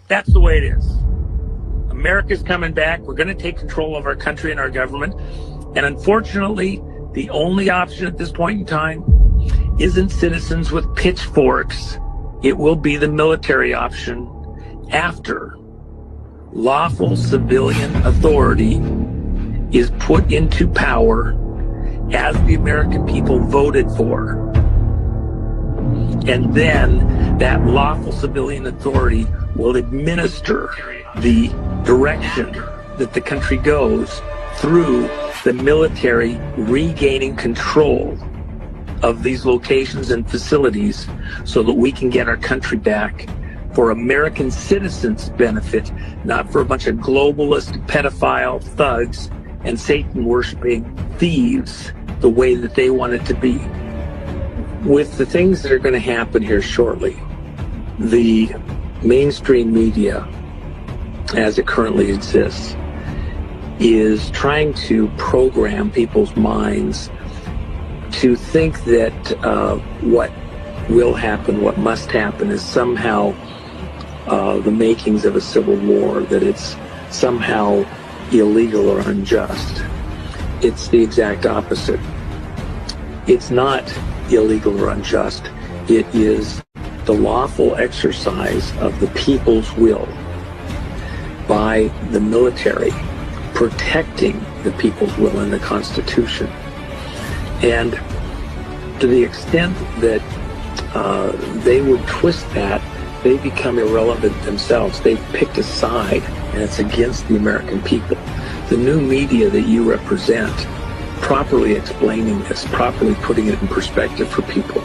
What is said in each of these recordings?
That's the way it is. America's coming back. We're going to take control of our country and our government. And unfortunately, the only option at this point in time isn't citizens with pitchforks. It will be the military option after lawful civilian authority is put into power as the American people voted for. And then that lawful civilian authority will administer the direction that the country goes through the military regaining control of these locations and facilities so that we can get our country back for American citizens' benefit, not for a bunch of globalist, pedophile thugs and Satan-worshiping thieves the way that they want it to be. With the things that are going to happen here shortly, the mainstream media, as it currently exists, is trying to program people's minds to think that what will happen, what must happen, is somehow the makings of a civil war, that it's somehow illegal or unjust. It's the exact opposite. It's not illegal or unjust. It is the lawful exercise of the people's will by the military, protecting the people's will in the Constitution. And to the extent that they would twist that, they become irrelevant themselves. They've picked a side, and it's against the American people. The new media that you represent, properly explaining this, properly putting it in perspective for people,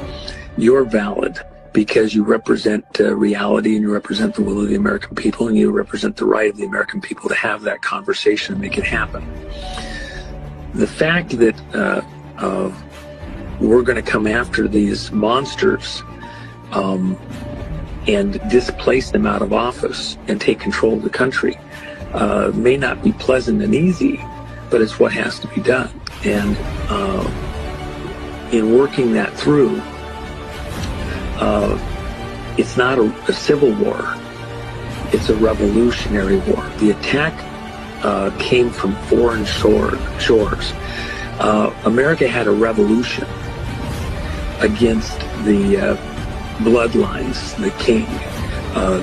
you're valid because you represent reality, and you represent the will of the American people, and you represent the right of the American people to have that conversation and make it happen. The fact that we're going to come after these monsters and displace them out of office and take control of the country may not be pleasant and easy, but it's what has to be done. And in working that through, it's not a civil war, it's a revolutionary war. The attack came from foreign shores. America had a revolution against the bloodlines, the king,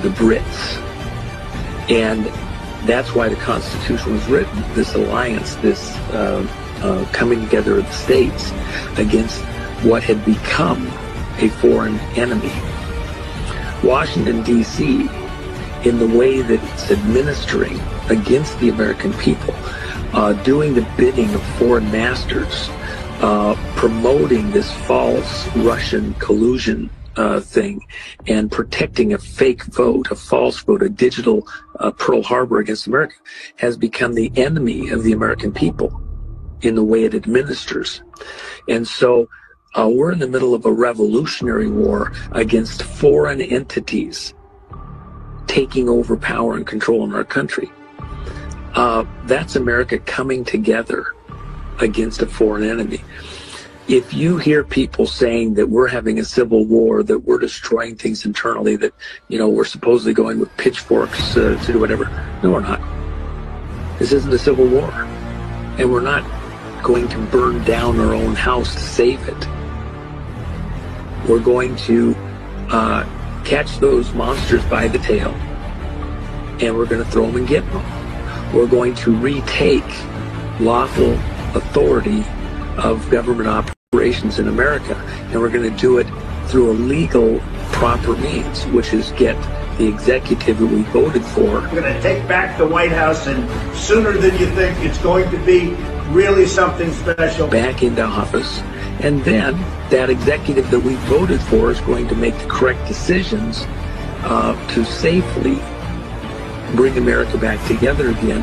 the Brits. And that's why the Constitution was written, this alliance, this coming together of the states against what had become a foreign enemy. Washington, D.C., in the way that it's administering against the American people, doing the bidding of foreign masters, promoting this false Russian collusion thing, and protecting a fake vote, a false vote, a digital Pearl Harbor against America, has become the enemy of the American people in the way it administers. And so we're in the middle of a revolutionary war against foreign entities taking over power and control in our country. That's America coming together against a foreign enemy. If you hear people saying that we're having a civil war, that we're destroying things internally, that, we're supposedly going with pitchforks to do whatever, no, we're not. This isn't a civil war. And we're not going to burn down our own house to save it. We're going to catch those monsters by the tail, and we're going to throw them and get them. We're going to retake lawful authority of government operations in America, and we're going to do it through a legal, proper means, which is get the executive that we voted for. We're going to take back the White House, and sooner than you think, it's going to be really something special. Back into office. And then that executive that we voted for is going to make the correct decisions to safely bring America back together again,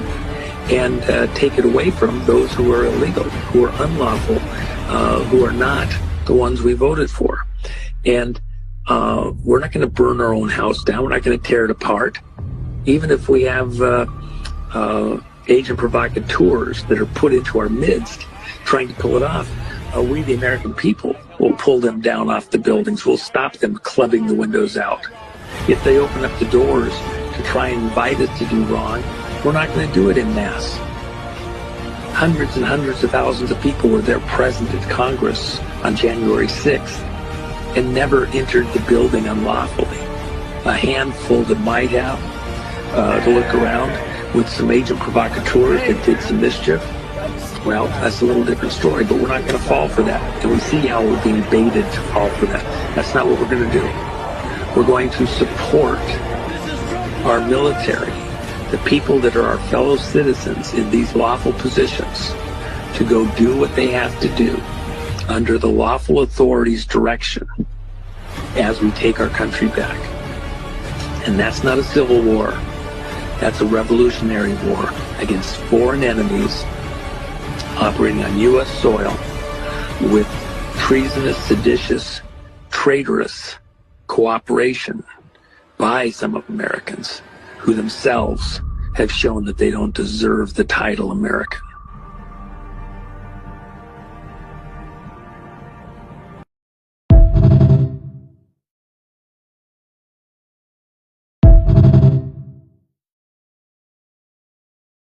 and take it away from those who are illegal, who are unlawful, who are not the ones we voted for. And we're not going to burn our own house down. We're not going to tear it apart. Even if we have agent provocateurs that are put into our midst trying to pull it off, we, the American people, will pull them down off the buildings. We'll stop them clubbing the windows out. If they open up the doors to try and invite us to do wrong, we're not going to do it en masse. Hundreds and hundreds of thousands of people were there present at Congress on January 6th and never entered the building unlawfully. A handful that might have to look around with some agent provocateurs that did some mischief. Well, that's a little different story, but we're not going to fall for that. And we see how we're being baited to fall for that. That's not what we're going to do. We're going to support our military, the people that are our fellow citizens in these lawful positions, to go do what they have to do under the lawful authorities' direction as we take our country back. And that's not a civil war. That's a revolutionary war against foreign enemies operating on U.S. soil with treasonous, seditious, traitorous cooperation by some of Americans who themselves have shown that they don't deserve the title American.